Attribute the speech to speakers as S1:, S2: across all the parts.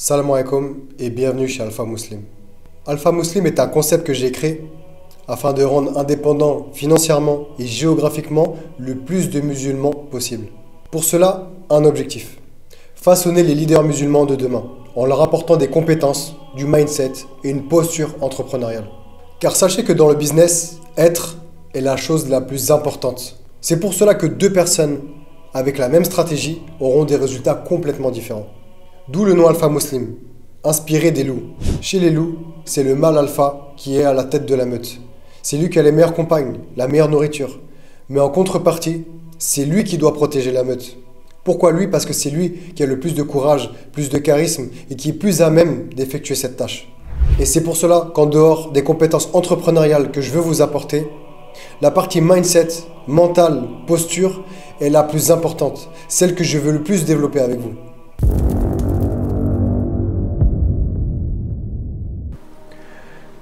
S1: Salam alaikum et bienvenue chez Alpha Muslim. Alpha Muslim est un concept que j'ai créé afin de rendre indépendant financièrement et géographiquement le plus de musulmans possible. Pour cela, un objectif: façonner les leaders musulmans de demain en leur apportant des compétences, du mindset et une posture entrepreneuriale. Car sachez que dans le business, être est la chose la plus importante. C'est pour cela que deux personnes avec la même stratégie auront des résultats complètement différents. D'où le nom Alpha Muslim, inspiré des loups. Chez les loups, c'est le mâle alpha qui est à la tête de la meute. C'est lui qui a les meilleures compagnes, la meilleure nourriture. Mais en contrepartie, c'est lui qui doit protéger la meute. Pourquoi lui? Parce que c'est lui qui a le plus de courage, plus de charisme et qui est plus à même d'effectuer cette tâche. Et c'est pour cela qu'en dehors des compétences entrepreneuriales que je veux vous apporter, la partie mindset, mental, posture est la plus importante, celle que je veux le plus développer avec vous.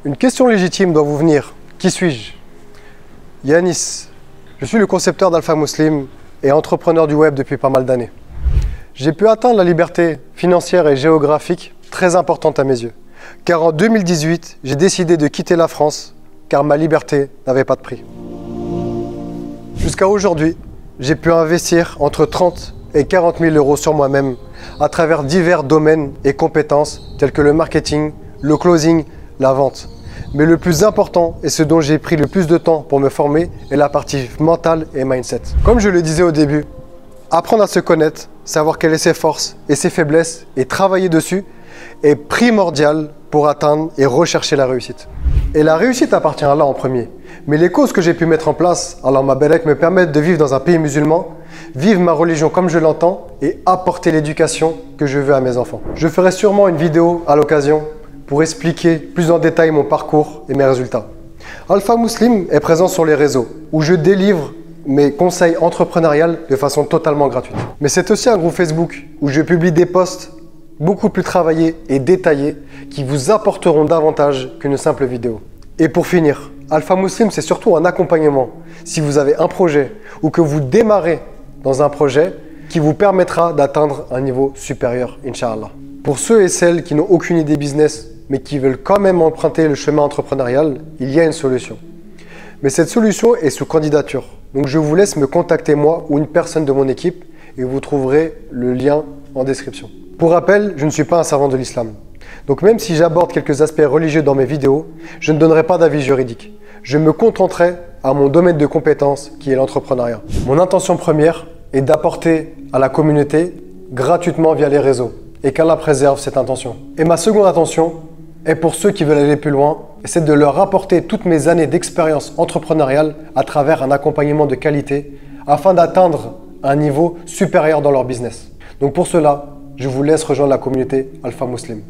S1: Une question légitime doit vous venir. Qui suis-je? Yanis. Je suis le concepteur d'Alpha Muslim et entrepreneur du web depuis pas mal d'années. J'ai pu atteindre la liberté financière et géographique très importante à mes yeux. Car en 2018, j'ai décidé de quitter la France car ma liberté n'avait pas de prix. Jusqu'à aujourd'hui, j'ai pu investir entre 30 et 40 000 euros sur moi-même à travers divers domaines et compétences tels que le marketing, le closing, la vente. Mais le plus important et ce dont j'ai pris le plus de temps pour me former est la partie mentale et mindset. Comme je le disais au début, apprendre à se connaître, savoir quelles sont ses forces et ses faiblesses et travailler dessus est primordial pour atteindre et rechercher la réussite. Et la réussite appartient à Allah en premier. Mais les causes que j'ai pu mettre en place, Allah Mabarak, me permettent de vivre dans un pays musulman, vivre ma religion comme je l'entends et apporter l'éducation que je veux à mes enfants. Je ferai sûrement une vidéo à l'occasion pour expliquer plus en détail mon parcours et mes résultats. Alpha Muslim est présent sur les réseaux où je délivre mes conseils entrepreneuriaux de façon totalement gratuite. Mais c'est aussi un groupe Facebook où je publie des posts beaucoup plus travaillés et détaillés qui vous apporteront davantage qu'une simple vidéo. Et pour finir, Alpha Muslim, c'est surtout un accompagnement. Si vous avez un projet ou que vous démarrez dans un projet qui vous permettra d'atteindre un niveau supérieur, Inch'Allah. Pour ceux et celles qui n'ont aucune idée business, mais qui veulent quand même emprunter le chemin entrepreneurial, il y a une solution. Mais cette solution est sous candidature. Donc je vous laisse me contacter moi ou une personne de mon équipe et vous trouverez le lien en description. Pour rappel, je ne suis pas un savant de l'islam. Donc même si j'aborde quelques aspects religieux dans mes vidéos, je ne donnerai pas d'avis juridique. Je me contenterai à mon domaine de compétence qui est l'entrepreneuriat. Mon intention première est d'apporter à la communauté gratuitement via les réseaux et qu'Allah préserve cette intention. Et ma seconde intention est pour ceux qui veulent aller plus loin, c'est de leur apporter toutes mes années d'expérience entrepreneuriale à travers un accompagnement de qualité afin d'atteindre un niveau supérieur dans leur business. Donc pour cela, je vous laisse rejoindre la communauté Alpha Muslim.